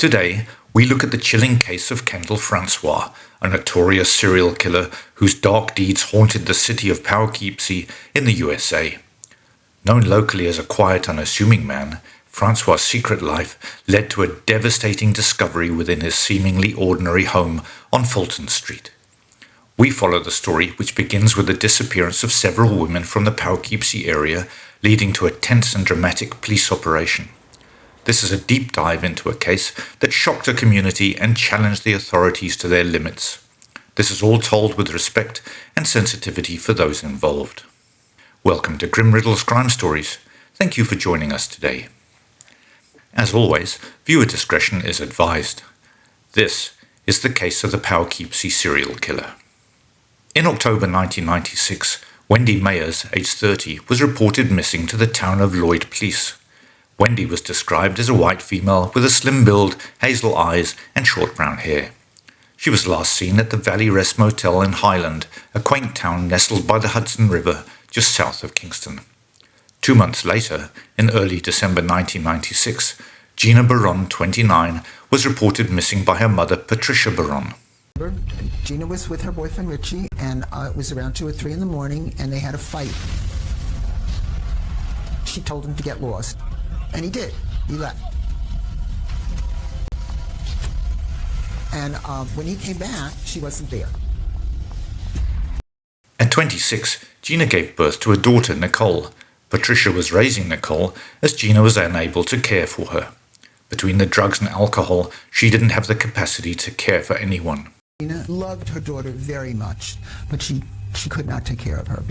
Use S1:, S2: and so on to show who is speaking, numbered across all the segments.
S1: Today, we look at the chilling case of Kendall Francois, a notorious serial killer whose dark deeds haunted the city of Poughkeepsie in the USA. Known locally as a quiet, unassuming man, Francois' secret life led to a devastating discovery within his seemingly ordinary home on Fulton Street. We follow the story, which begins with the disappearance of several women from the Poughkeepsie area, leading to a tense and dramatic police operation. This is a deep dive into a case that shocked a community and challenged the authorities to their limits. This is all told with respect and sensitivity for those involved. Welcome to Grim Riddle's Crime Stories. Thank you for joining us today. As always, viewer discretion is advised. This is the case of the Poughkeepsie serial killer. In October 1996, Wendy Mayers, aged 30, was reported missing to the town of Lloyd Police. Wendy was described as a white female with a slim build, hazel eyes, and short brown hair. She was last seen at the Valley Rest Motel in Highland, a quaint town nestled by the Hudson River just south of Kingston. 2 months later, in early December 1996, Gina Baron, 29, was reported missing by her mother, Patricia Baron.
S2: Gina was with her boyfriend Richie, and it was around 2 or 3 in the morning, and they had a fight. She told him to get lost, and he did. He left. And when he came back, she wasn't there.
S1: At 26, Gina gave birth to a daughter, Nicole. Patricia was raising Nicole as Gina was unable to care for her. Between the drugs and alcohol, she didn't have the capacity to care for anyone.
S2: Gina loved her daughter very much, but she could not take care of her.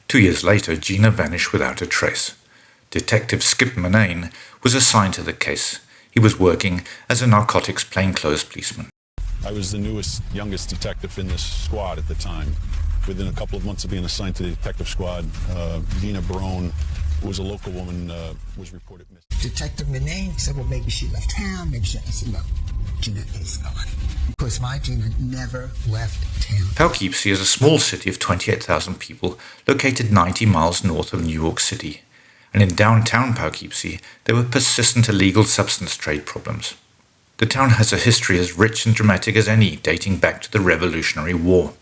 S1: 2 years later, Gina vanished without a trace. Detective Skip Manane was assigned to the case. He was working as a narcotics plainclothes policeman.
S3: I was the youngest detective in this squad at the time. Within a couple of months of being assigned to the detective squad, Gina Baron, who was a local woman, was reported missing.
S2: Detective Manane said, well, maybe she left town, maybe she... I said, no, Gina is gone. Because my Gina never left town.
S1: Poughkeepsie is a small city of 28,000 people located 90 miles north of New York City. And in downtown Poughkeepsie, there were persistent illegal substance trade problems. The town has a history as rich and dramatic as any, dating back to the Revolutionary War.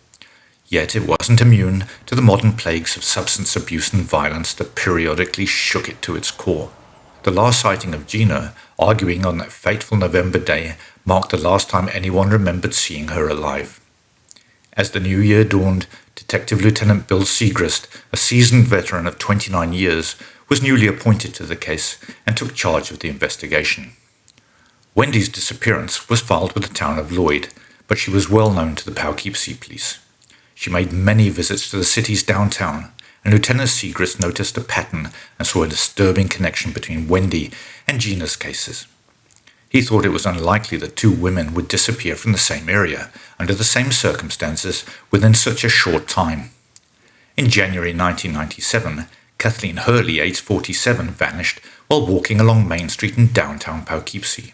S1: Yet it wasn't immune to the modern plagues of substance abuse and violence that periodically shook it to its core. The last sighting of Gina, arguing on that fateful November day, marked the last time anyone remembered seeing her alive. As the new year dawned, Detective Lieutenant Bill Segrist, a seasoned veteran of 29 years, was newly appointed to the case and took charge of the investigation. Wendy's disappearance was filed with the town of Lloyd, but she was well known to the Poughkeepsie police. She made many visits to the city's downtown, and Lieutenant Segrist noticed a pattern and saw a disturbing connection between Wendy and Gina's cases. He thought it was unlikely that 2 women would disappear from the same area, under the same circumstances, within such a short time. In January 1997, Kathleen Hurley, aged 47, vanished while walking along Main Street in downtown Poughkeepsie.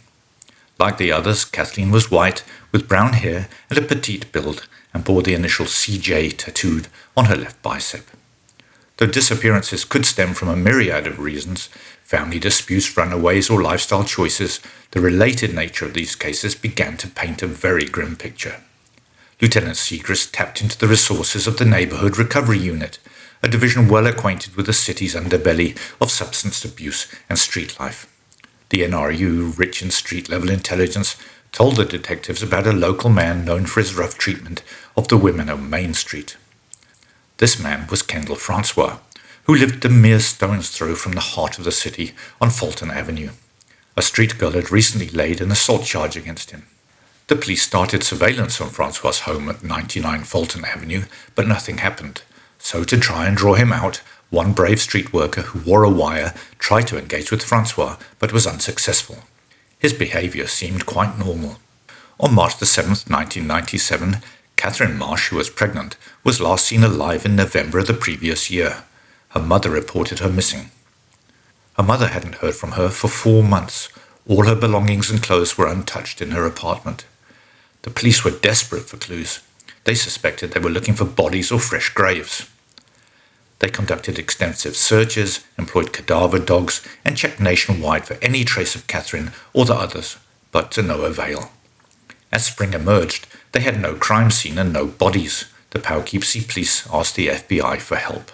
S1: Like the others, Kathleen was white, with brown hair and a petite build, and bore the initial CJ tattooed on her left bicep. Though disappearances could stem from a myriad of reasons, family disputes, runaways, or lifestyle choices, the related nature of these cases began to paint a very grim picture. Lieutenant Segrist tapped into the resources of the Neighborhood Recovery Unit, a division well acquainted with the city's underbelly of substance abuse and street life. The NRU, rich in street-level intelligence, told the detectives about a local man known for his rough treatment of the women on Main Street. This man was Kendall Francois, who lived a mere stone's throw from the heart of the city on Fulton Avenue. A street girl had recently laid an assault charge against him. The police started surveillance on Francois' home at 99 Fulton Avenue, but nothing happened. So to try and draw him out, one brave street worker who wore a wire tried to engage with Francois, but was unsuccessful. His behavior seemed quite normal. On March the 7th, 1997, Catherine Marsh, who was pregnant, was last seen alive in November of the previous year. Her mother reported her missing. Her mother hadn't heard from her for 4 months. All her belongings and clothes were untouched in her apartment. The police were desperate for clues. They suspected they were looking for bodies or fresh graves. They conducted extensive searches, employed cadaver dogs, and checked nationwide for any trace of Catherine or the others, but to no avail. As spring emerged, they had no crime scene and no bodies. The Poughkeepsie police asked the FBI for help.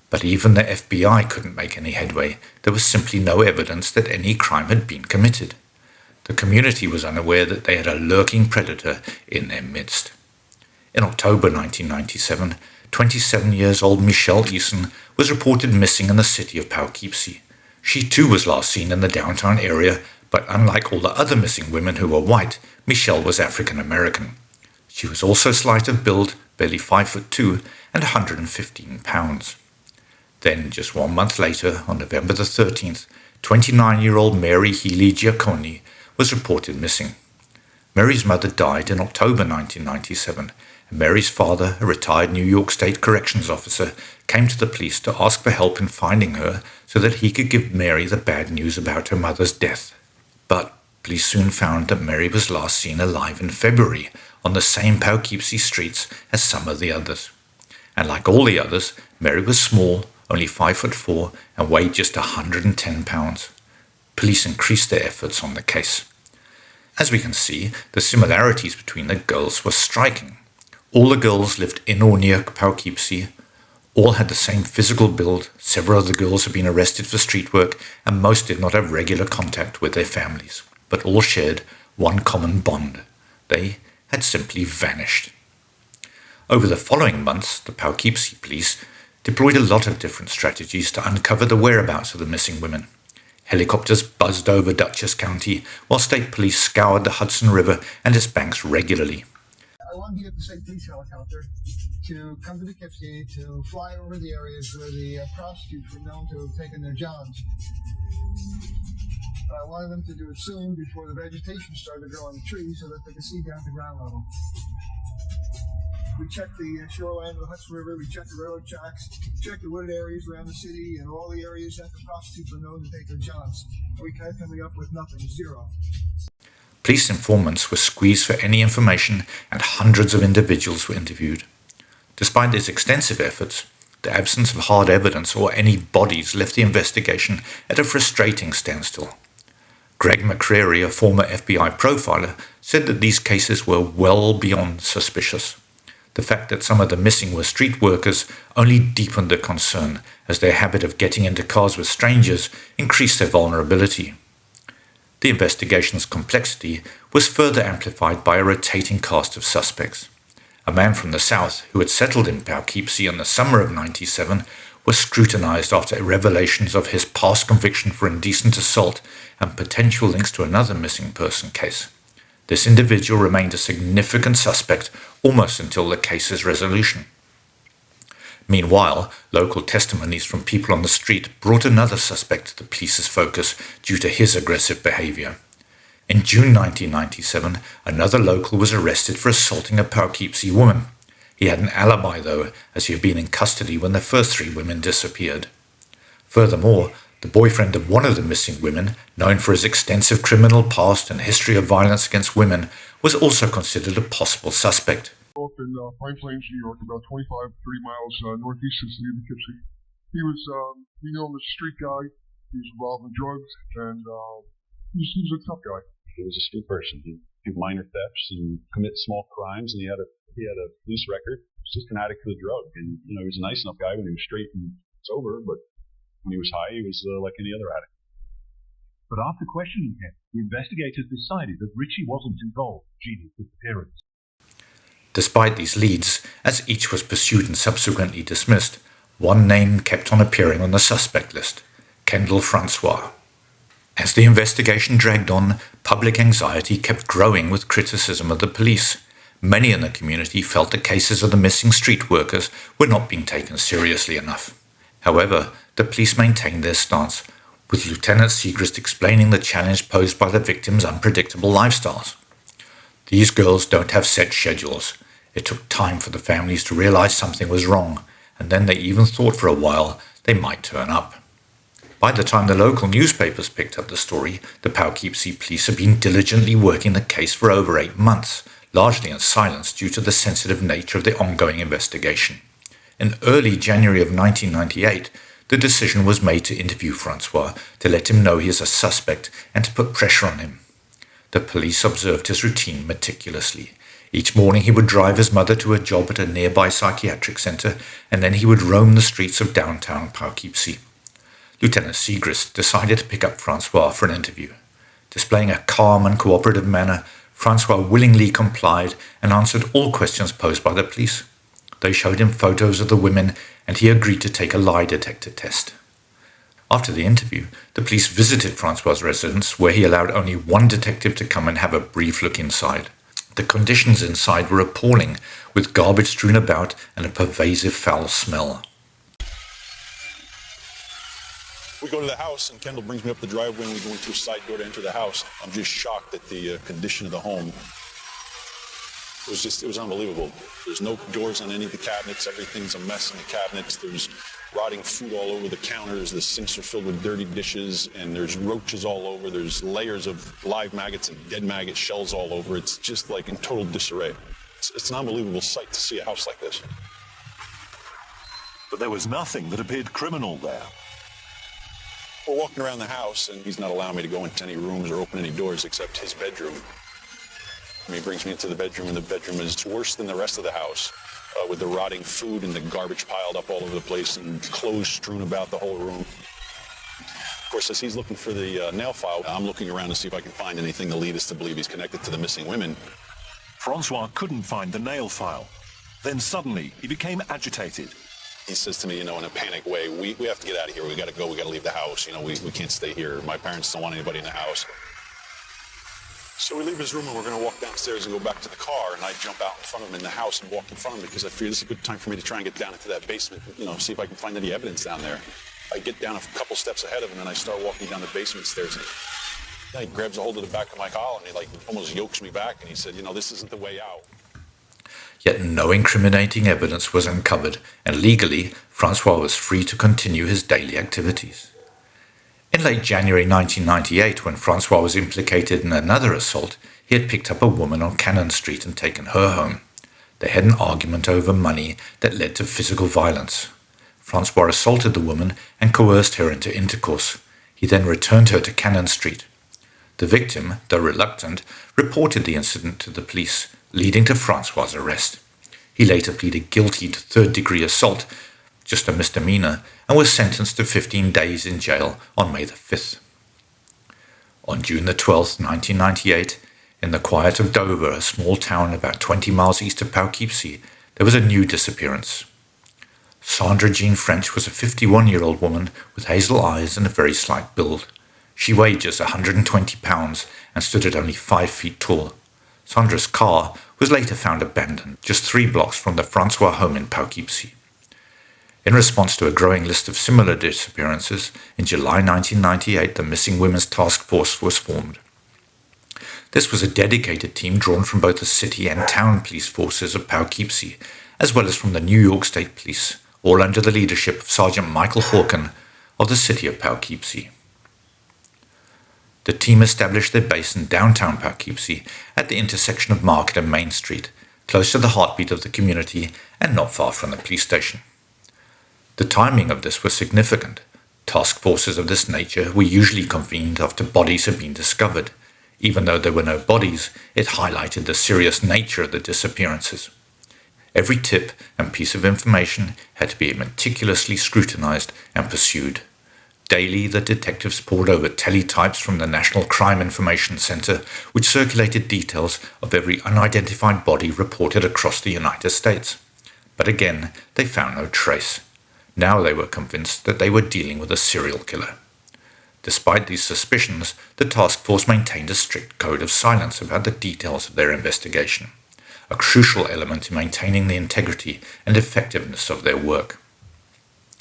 S1: But even the FBI couldn't make any headway. There was simply no evidence that any crime had been committed. The community was unaware that they had a lurking predator in their midst. In October 1997, 27-year-old Michelle Eason was reported missing in the city of Poughkeepsie. She too was last seen in the downtown area, but unlike all the other missing women who were white, Michelle was African American. She was also slight of build, barely 5'2", and 115 pounds. Then, just 1 month later, on November the 13th, 29-year-old Mary Healy Giacconi was reported missing. Mary's mother died in October 1997, and Mary's father, a retired New York State corrections officer, came to the police to ask for help in finding her so that he could give Mary the bad news about her mother's death. But police soon found that Mary was last seen alive in February on the same Poughkeepsie streets as some of the others. And like all the others, Mary was small, only 5'4", and weighed just 110 pounds. Police increased their efforts on the case. As we can see, the similarities between the girls were striking. All the girls lived in or near Poughkeepsie. All had the same physical build. Several of the girls had been arrested for street work, and most did not have regular contact with their families. But all shared one common bond. They had simply vanished. Over the following months, the Poughkeepsie police deployed a lot of different strategies to uncover the whereabouts of the missing women. Helicopters buzzed over Dutchess County, while state police scoured the Hudson River and its banks regularly.
S4: I wanted to get the state police helicopter to come to Poughkeepsie to fly over the areas where the prostitutes were known to have taken their jobs. I wanted them to do it soon before the vegetation started to grow on the trees so that they could see down to ground level. We checked the shoreline of the Hudson River, we checked the railroad tracks, checked the wooded areas around the city, and all the areas that the prostitutes were known to take their jobs. We kept coming up with nothing, zero.
S1: Police informants were squeezed for any information, and hundreds of individuals were interviewed. Despite these extensive efforts, the absence of hard evidence or any bodies left the investigation at a frustrating standstill. Greg McCreary, a former FBI profiler, said that these cases were well beyond suspicious. The fact that some of the missing were street workers only deepened the concern, as their habit of getting into cars with strangers increased their vulnerability. The investigation's complexity was further amplified by a rotating cast of suspects. A man from the South, who had settled in Poughkeepsie in the summer of '97, was scrutinized after revelations of his past conviction for indecent assault and potential links to another missing person case. This individual remained a significant suspect almost until the case's resolution. Meanwhile, local testimonies from people on the street brought another suspect to the police's focus due to his aggressive behavior. In June 1997, another local was arrested for assaulting a Poughkeepsie woman. He had an alibi, though, as he had been in custody when the first 3 women disappeared. Furthermore, the boyfriend of one of the missing women, known for his extensive criminal past and history of violence against women, was also considered a possible suspect.
S5: Up in Pine Plains, New York, about 25, 30 miles northeast of the city of Poughkeepsie. He was, we know him as a street guy. He was involved in drugs, and he was a tough guy.
S3: He was a street person. He'd do minor thefts and commit small crimes, and he had a police record. He was just an addict for the drug, and he was a nice enough guy when he was straight and sober, but when he was high, he was like any other addict.
S6: But after questioning him, the investigators decided that Richie wasn't involved in Jeannie's disappearance.
S1: Despite these leads, as each was pursued and subsequently dismissed, one name kept on appearing on the suspect list: Kendall Francois. As the investigation dragged on, public anxiety kept growing with criticism of the police. Many in the community felt the cases of the missing street workers were not being taken seriously enough. However, the police maintained their stance, with Lieutenant Segrist explaining the challenge posed by the victims' unpredictable lifestyles. These girls don't have set schedules. It took time for the families to realize something was wrong, and then they even thought for a while they might turn up. By the time the local newspapers picked up the story, the Poughkeepsie police had been diligently working the case for over 8 months, largely in silence due to the sensitive nature of the ongoing investigation. In early January of 1998, the decision was made to interview Francois to let him know he is a suspect and to put pressure on him. The police observed his routine meticulously. Each morning he would drive his mother to a job at a nearby psychiatric centre, and then he would roam the streets of downtown Poughkeepsie. Lieutenant Segrist decided to pick up Francois for an interview. Displaying a calm and cooperative manner, Francois willingly complied and answered all questions posed by the police. They showed him photos of the women, and he agreed to take a lie detector test. After the interview, the police visited Francois' residence, where he allowed only one detective to come and have a brief look inside. The conditions inside were appalling, with garbage strewn about and a pervasive foul smell.
S3: We go to the house, and Kendall brings me up the driveway, and we go into a side door to enter the house. I'm just shocked at the condition of the home. It was unbelievable. There's no doors on any of the cabinets. Everything's a mess in the cabinets. There's rotting food all over the counters. The sinks are filled with dirty dishes, and there's roaches all over. There's layers of live maggots and dead maggot shells all over. It's just like in total disarray. It's an unbelievable sight to see a house like this.
S7: But there was nothing that appeared criminal there.
S3: We're walking around the house, and he's not allowing me to go into any rooms or open any doors except his bedroom. He brings me into the bedroom, and the bedroom is worse than the rest of the house, with the rotting food and the garbage piled up all over the place and clothes strewn about the whole room. Of course, as he's looking for the nail file, I'm looking around to see if I can find anything to lead us to believe he's connected to the missing women.
S7: Francois couldn't find the nail file. Then suddenly, he became agitated.
S3: He says to me, in a panic way, we have to get out of here. We got to go. We got to leave the house. We can't stay here. My parents don't want anybody in the house. So we leave his room, and we're going to walk downstairs and go back to the car, and I jump out in front of him in the house and walk in front of him because I figure this is a good time for me to try and get down into that basement, see if I can find any evidence down there. I get down a couple steps ahead of him, and I start walking down the basement stairs. And he grabs a hold of the back of my collar, and he almost yokes me back, and he said, this isn't the way out.
S1: Yet no incriminating evidence was uncovered, and legally, Francois was free to continue his daily activities. In late January 1998, when Francois was implicated in another assault, he had picked up a woman on Cannon Street and taken her home. They had an argument over money that led to physical violence. Francois assaulted the woman and coerced her into intercourse. He then returned her to Cannon Street. The victim, though reluctant, reported the incident to the police, leading to Francois' arrest. He later pleaded guilty to third-degree assault, just a misdemeanor, and was sentenced to 15 days in jail on May the 5th. On June the 12th, 1998, in the quiet of Dover, a small town about 20 miles east of Poughkeepsie, there was a new disappearance. Sandra Jean French was a 51-year-old woman with hazel eyes and a very slight build. She weighed just 120 pounds and stood at only 5 feet tall. Sandra's car was later found abandoned just 3 blocks from the Francois home in Poughkeepsie. In response to a growing list of similar disappearances, in July 1998 the Missing Women's Task Force was formed. This was a dedicated team drawn from both the city and town police forces of Poughkeepsie, as well as from the New York State Police, all under the leadership of Sergeant Michael Hawken of the city of Poughkeepsie. The team established their base in downtown Poughkeepsie at the intersection of Market and Main Street, close to the heartbeat of the community and not far from the police station. The timing of this was significant. Task forces of this nature were usually convened after bodies had been discovered. Even though there were no bodies, it highlighted the serious nature of the disappearances. Every tip and piece of information had to be meticulously scrutinized and pursued. Daily, the detectives pored over teletypes from the National Crime Information Center, which circulated details of every unidentified body reported across the United States. But again, they found no trace. Now they were convinced that they were dealing with a serial killer. Despite these suspicions, the task force maintained a strict code of silence about the details of their investigation, a crucial element in maintaining the integrity and effectiveness of their work.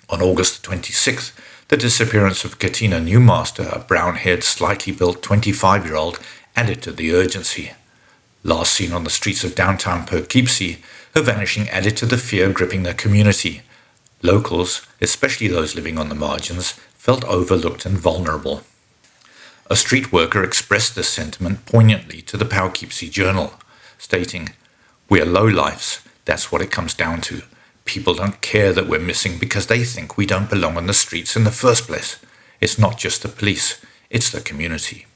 S1: On August 26th, the disappearance of Katina Newmaster, a brown-haired, slightly built 25-year-old, added to the urgency. Last seen on the streets of downtown Poughkeepsie, her vanishing added to the fear gripping the community. Locals, especially those living on the margins, felt overlooked and vulnerable. A street worker expressed this sentiment poignantly to the Poughkeepsie Journal, stating, "We are lowlifes, that's what it comes down to. People don't care that we're missing because they think we don't belong on the streets in the first place. It's not just the police, it's the community."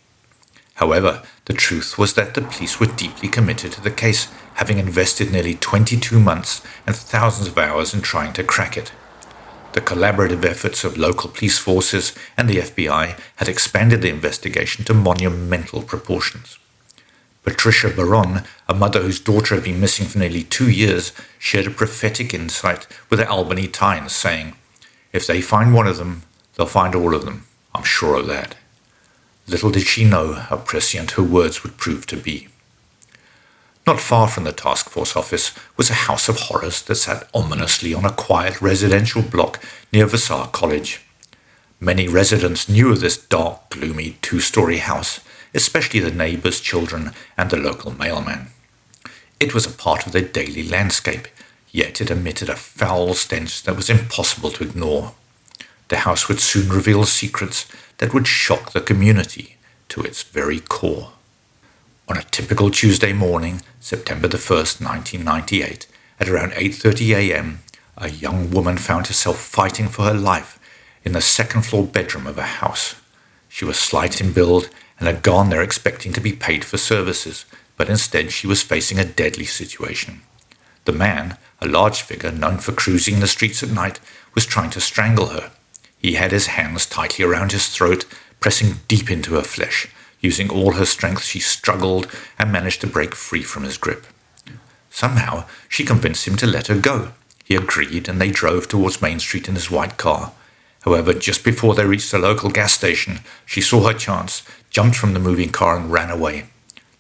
S1: However, the truth was that the police were deeply committed to the case, having invested nearly 22 months and thousands of hours in trying to crack it. The collaborative efforts of local police forces and the FBI had expanded the investigation to monumental proportions. Patricia Baron, a mother whose daughter had been missing for nearly 2 years, shared a prophetic insight with the Albany Times, saying, "If they find one of them, they'll find all of them. I'm sure of that." Little did she know how prescient her words would prove to be. Not far from the task force office was a house of horrors that sat ominously on a quiet residential block near Vassar College. Many residents knew of this dark, gloomy 2-story house, especially the neighbors' children and the local mailman. It was a part of their daily landscape, yet it emitted a foul stench that was impossible to ignore. The house would soon reveal secrets that would shock the community to its very core. On a typical Tuesday morning, September the 1st, 1998, at around 8:30 a.m., a young woman found herself fighting for her life in the second-floor bedroom of a house. She was slight in build and had gone there expecting to be paid for services, but instead she was facing a deadly situation. The man, a large figure known for cruising the streets at night, was trying to strangle her. He had his hands tightly around his throat, pressing deep into her flesh. Using all her strength, she struggled and managed to break free from his grip. Somehow, she convinced him to let her go. He agreed, and they drove towards Main Street in his white car. However, just before they reached the local gas station, she saw her chance, jumped from the moving car and ran away.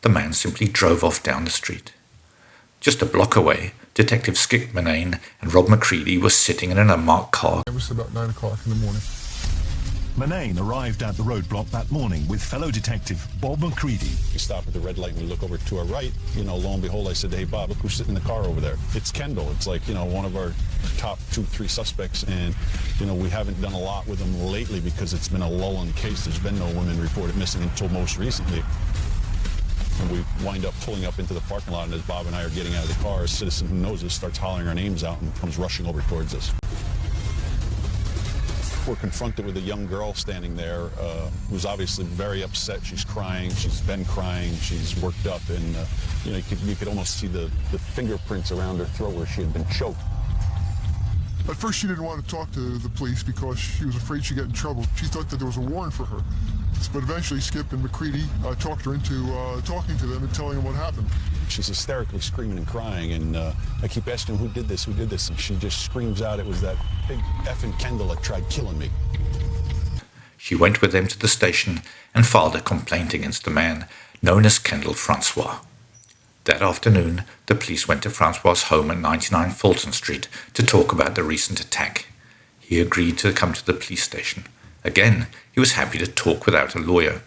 S1: The man simply drove off down the street. Just a block away, Detective Skip Manane and Rob McCready were sitting in an unmarked car.
S5: It was about 9 o'clock in the morning.
S7: Manane arrived at the roadblock that morning with fellow detective Bob McCready.
S3: We stop at the red light and we look over to our right. Lo and behold, I said, "Hey, Bob, look who's sitting in the car over there." It's Kendall. It's like, one of our top 2-3 suspects. And, we haven't done a lot with him lately because it's been a lull in the case. There's been no women reported missing until most recently. And we wind up pulling up into the parking lot, and as Bob and I are getting out of the car, a citizen who knows us starts hollering our names out and comes rushing over towards us. We're confronted with a young girl standing there who's obviously very upset. She's crying. She's been crying. She's worked up, and you could almost see the fingerprints around her throat where she had been choked.
S5: At first, she didn't want to talk to the police because she was afraid she'd get in trouble. She thought that there was a warrant for her. But eventually, Skip and McCready talked her into talking to them and telling them what happened.
S3: She's hysterically screaming and crying, and I keep asking who did this, and she just screams out, "It was that big effing Kendall that tried killing me."
S1: She went with them to the station and filed a complaint against the man known as Kendall Francois. That afternoon, the police went to Francois' home at 99 Fulton Street to talk about the recent attack. He agreed to come to the police station. Again, he was happy to talk without a lawyer.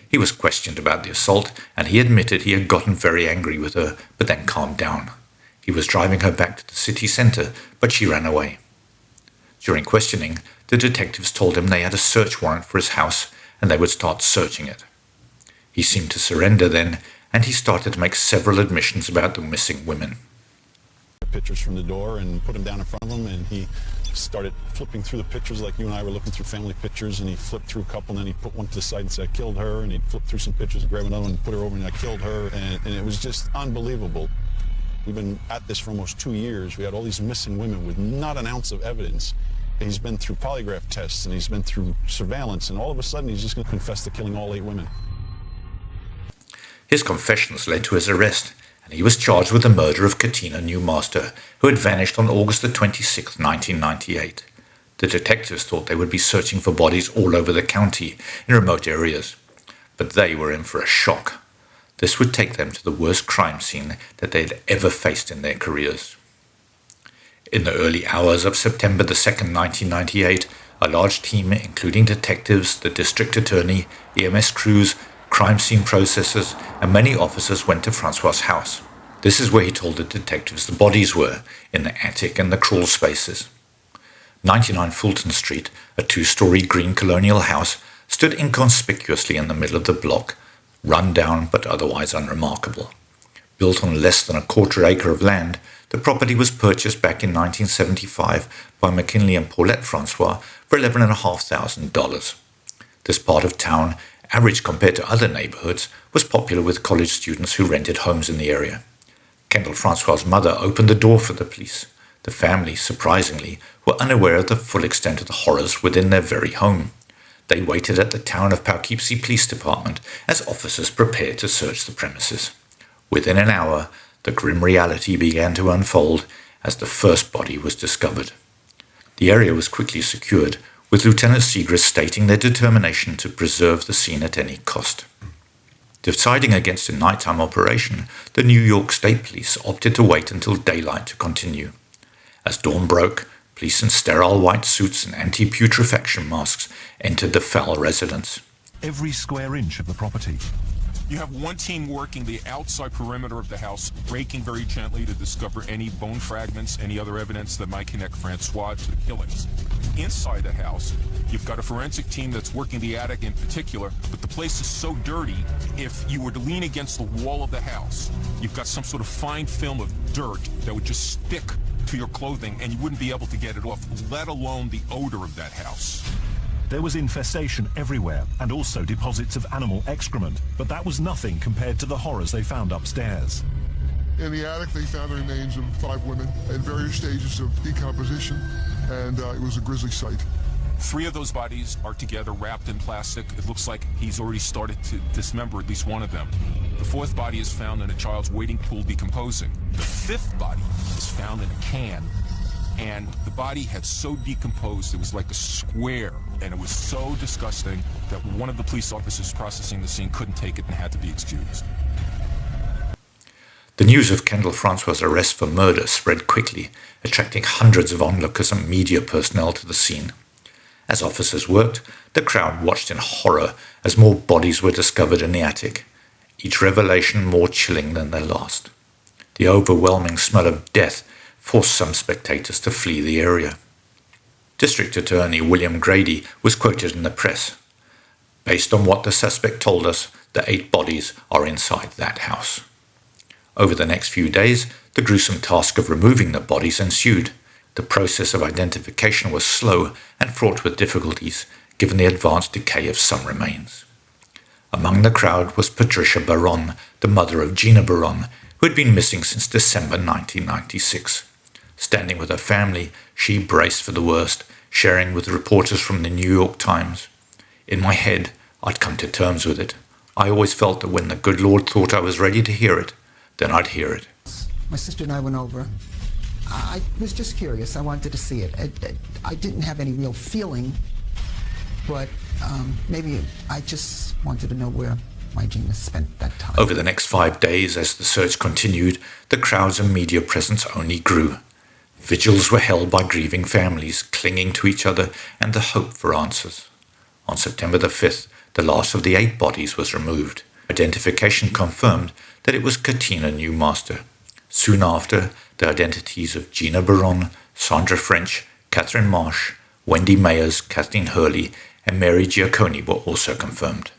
S1: He was questioned about the assault, and he admitted he had gotten very angry with her, but then calmed down. He was driving her back to the city centre, but she ran away. During questioning, the detectives told him they had a search warrant for his house, and they would start searching it. He seemed to surrender then, and he started to make several admissions about the missing women.
S3: Pictures from the door and put him down in front of him, and he started flipping through the pictures like you and I were looking through family pictures, and he flipped through a couple, and then he put one to the side and said, "I killed her," and he'd flip through some pictures and grab another one and put her over and "I killed her," and it was just unbelievable. We've been at this for almost 2 years. We had all these missing women with not an ounce of evidence. He's been through polygraph tests, and he's been through surveillance, and all of a sudden he's just going to confess to killing all 8 women.
S1: His confessions led to his arrest, and he was charged with the murder of Katina Newmaster, who had vanished on August 26, 1998. The detectives thought they would be searching for bodies all over the county in remote areas, but they were in for a shock. This would take them to the worst crime scene that they had ever faced in their careers. In the early hours of September 2, 1998, a large team, including detectives, the district attorney, EMS crews, crime scene processors, and many officers went to Francois' house. This is where he told the detectives the bodies were, in the attic and the crawl spaces. 99 Fulton Street, a 2-story green colonial house, stood inconspicuously in the middle of the block, run down but otherwise unremarkable. Built on less than a quarter acre of land, the property was purchased back in 1975 by McKinley and Paulette Francois for $11,500. This part of town average compared to other neighborhoods, was popular with college students who rented homes in the area. Kendall Francois' mother opened the door for the police. The family, surprisingly, were unaware of the full extent of the horrors within their very home. They waited at the town of Poughkeepsie Police Department as officers prepared to search the premises. Within an hour, the grim reality began to unfold as the first body was discovered. The area was quickly secured, with Lieutenant Segrist stating their determination to preserve the scene at any cost. Deciding against a nighttime operation, the New York State Police opted to wait until daylight to continue. As dawn broke, police in sterile white suits and anti-putrefaction masks entered the foul residence.
S7: Every square inch of the property.
S8: You have one team working the outside perimeter of the house, raking very gently to discover any bone fragments, any other evidence that might connect Francois to the killings. Inside the house, you've got a forensic team that's working the attic in particular, but the place is so dirty, if you were to lean against the wall of the house, you've got some sort of fine film of dirt that would just stick to your clothing and you wouldn't be able to get it off, let alone the odor of that house.
S7: There was infestation everywhere and also deposits of animal excrement, but that was nothing compared to the horrors they found upstairs.
S5: In the attic, they found the remains of 5 women in various stages of decomposition, and it was a grisly sight.
S8: 3 of those bodies are together, wrapped in plastic. It looks like he's already started to dismember at least one of them. The 4th body is found in a child's wading pool decomposing. The 5th body is found in a can, and the body had so decomposed it was like a square, and it was so disgusting that one of the police officers processing the scene couldn't take it and had to be excused.
S1: The news of Kendall Francois' arrest for murder spread quickly, attracting hundreds of onlookers and media personnel to the scene. As officers worked, the crowd watched in horror as more bodies were discovered in the attic, each revelation more chilling than their last. The overwhelming smell of death forced some spectators to flee the area. District Attorney William Grady was quoted in the press. "Based on what the suspect told us, the 8 bodies are inside that house." Over the next few days, the gruesome task of removing the bodies ensued. The process of identification was slow and fraught with difficulties, given the advanced decay of some remains. Among the crowd was Patricia Baron, the mother of Gina Baron, who had been missing since December 1996. Standing with her family, she braced for the worst, sharing with reporters from the New York Times. "In my head, I'd come to terms with it. I always felt that when the good Lord thought I was ready to hear it, then I'd hear it."
S2: My sister and I went over. I was just curious. I wanted to see it. I didn't have any real feeling, but maybe I just wanted to know where my Gina spent that time.
S1: Over the next 5 days, as the search continued, the crowds and media presence only grew. Vigils were held by grieving families, clinging to each other and the hope for answers. On September the 5th, the last of the 8 bodies was removed. Identification confirmed that it was Katina Newmaster. Soon after, the identities of Gina Baron, Sandra French, Catherine Marsh, Wendy Mayers, Kathleen Hurley, and Mary Giacconi were also confirmed.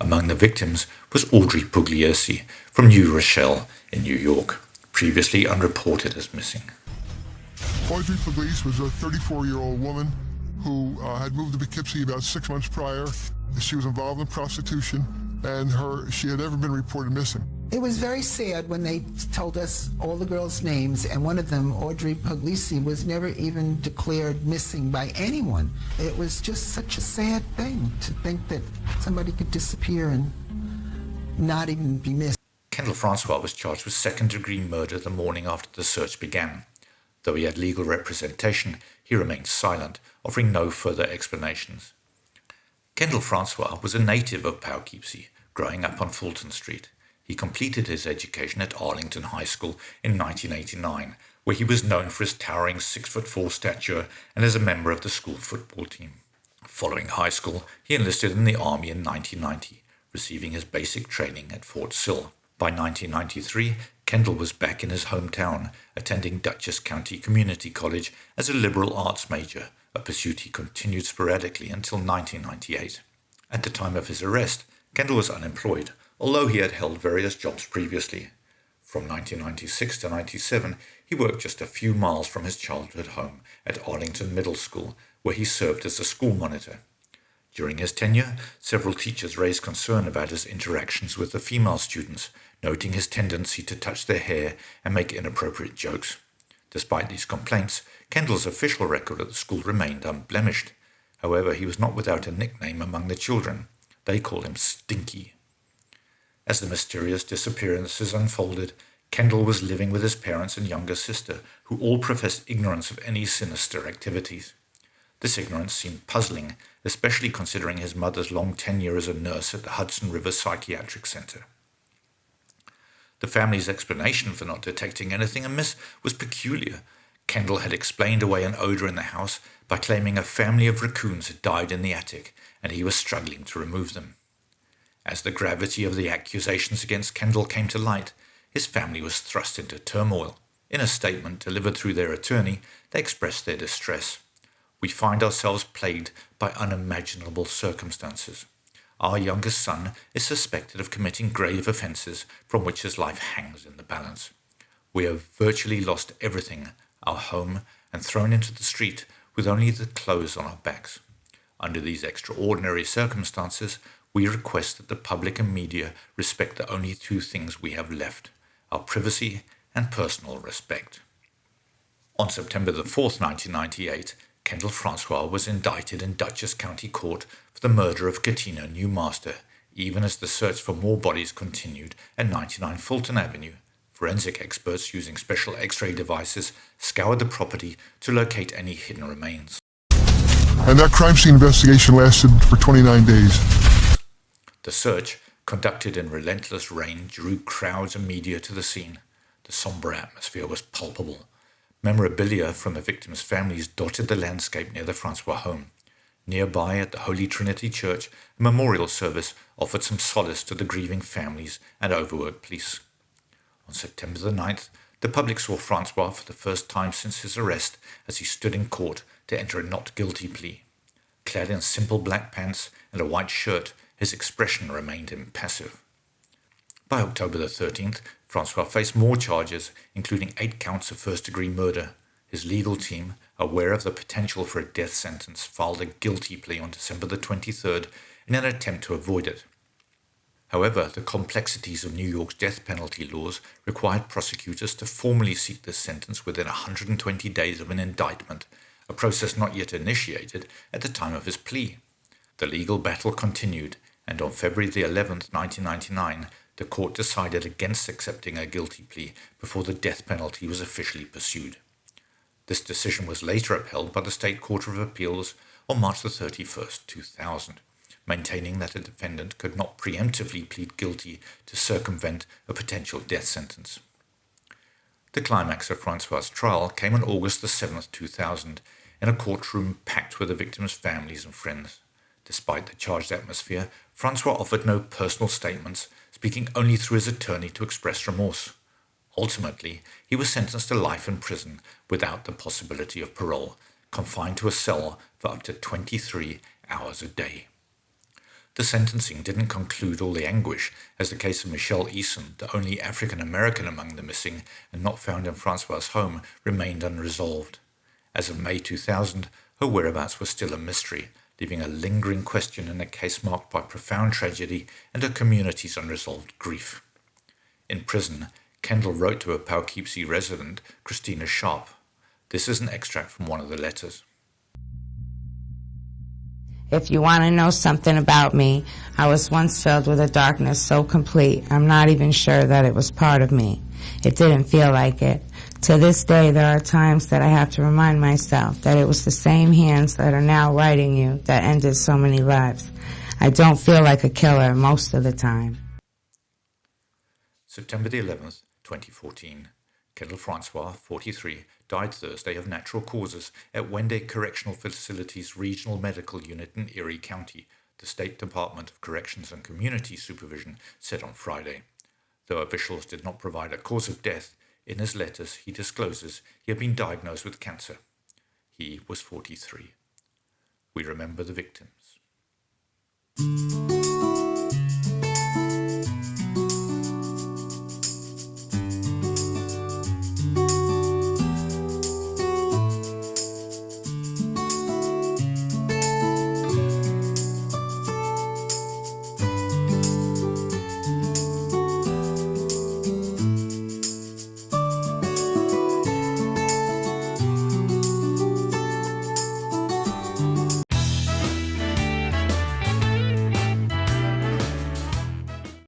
S1: Among the victims was Audrey Pugliese from New Rochelle in New York, previously unreported as missing.
S5: Audrey Pugliese was a 34-year-old woman who had moved to Poughkeepsie about 6 months prior. She was involved in prostitution, and she had never been reported missing.
S2: It was very sad when they told us all the girls' names, and one of them, Audrey Pugliese, was never even declared missing by anyone. It was just such a sad thing to think that somebody could disappear and not even be missed.
S1: Kendall Francois was charged with second-degree murder the morning after the search began. Though he had legal representation, he remained silent, offering no further explanations. Kendall Francois was a native of Poughkeepsie, growing up on Fulton Street. He completed his education at Arlington High School in 1989, where he was known for his towering 6'4" stature and as a member of the school football team. Following high school, he enlisted in the Army in 1990, receiving his basic training at Fort Sill. By 1993, Kendall was back in his hometown, attending Dutchess County Community College as a liberal arts major, a pursuit he continued sporadically until 1998. At the time of his arrest, Kendall was unemployed, although he had held various jobs previously. From 1996 to 1997, he worked just a few miles from his childhood home at Arlington Middle School, where he served as a school monitor. During his tenure, several teachers raised concern about his interactions with the female students, noting his tendency to touch their hair and make inappropriate jokes. Despite these complaints, Kendall's official record at the school remained unblemished. However, he was not without a nickname among the children. They called him Stinky. As the mysterious disappearances unfolded, Kendall was living with his parents and younger sister, who all professed ignorance of any sinister activities. This ignorance seemed puzzling, especially considering his mother's long tenure as a nurse at the Hudson River Psychiatric Center. The family's explanation for not detecting anything amiss was peculiar. Kendall had explained away an odor in the house by claiming a family of raccoons had died in the attic, and he was struggling to remove them. As the gravity of the accusations against Kendall came to light, his family was thrust into turmoil. In a statement delivered through their attorney, they expressed their distress. "We find ourselves plagued by unimaginable circumstances. Our youngest son is suspected of committing grave offences from which his life hangs in the balance. We have virtually lost everything, our home, and thrown into the street with only the clothes on our backs. Under these extraordinary circumstances, we request that the public and media respect the only two things we have left, our privacy and personal respect." On September the 4th, 1998, Kendall Francois was indicted in Dutchess County Court for the murder of Katina Newmaster, even as the search for more bodies continued at 99 Fulton Avenue. Forensic experts using special X-ray devices scoured the property to locate any hidden remains.
S5: And that crime scene investigation lasted for 29 days.
S1: The search, conducted in relentless rain, drew crowds and media to the scene. The somber atmosphere was palpable. Memorabilia from the victims' families dotted the landscape near the Francois home. Nearby, at the Holy Trinity Church, a memorial service offered some solace to the grieving families and overworked police. On September the 9th, the public saw Francois for the first time since his arrest as he stood in court to enter a not guilty plea. Clad in simple black pants and a white shirt, his expression remained impassive. By October the 13th, Francois faced more charges, including 8 counts of first-degree murder. His legal team, aware of the potential for a death sentence, filed a guilty plea on December the 23rd in an attempt to avoid it. However, the complexities of New York's death penalty laws required prosecutors to formally seek this sentence within 120 days of an indictment, a process not yet initiated at the time of his plea. The legal battle continued, and on February the 11th, 1999, the court decided against accepting a guilty plea before the death penalty was officially pursued. This decision was later upheld by the State Court of Appeals on March the 31st, 2000, maintaining that a defendant could not preemptively plead guilty to circumvent a potential death sentence. The climax of Francois' trial came on August the 7th, 2000, in a courtroom packed with the victims' families and friends. Despite the charged atmosphere, Francois offered no personal statements, speaking only through his attorney to express remorse. Ultimately, he was sentenced to life in prison without the possibility of parole, confined to a cell for up to 23 hours a day. The sentencing didn't conclude all the anguish, as the case of Michelle Eason, the only African-American among the missing and not found in Francois' home, remained unresolved. As of May 2000, her whereabouts were still a mystery, leaving a lingering question in a case marked by profound tragedy and her community's unresolved grief. In prison, Kendall wrote to a Poughkeepsie resident, Christina Sharp. This is an extract from one of the letters.
S9: If you want to know something about me, I was once filled with a darkness so complete, I'm not even sure that it was part of me. It didn't feel like it. To this day, there are times that I have to remind myself that it was the same hands that are now writing you that ended so many lives. I don't feel like a killer most of the time.
S1: September the 11th, 2014. Kendall Francois, 43, died Thursday of natural causes at Wendake Correctional Facility's Regional Medical Unit in Erie County, the State Department of Corrections and Community Supervision said on Friday. Though officials did not provide a cause of death, in his letters he discloses he had been diagnosed with cancer. He was 43. We remember the victims.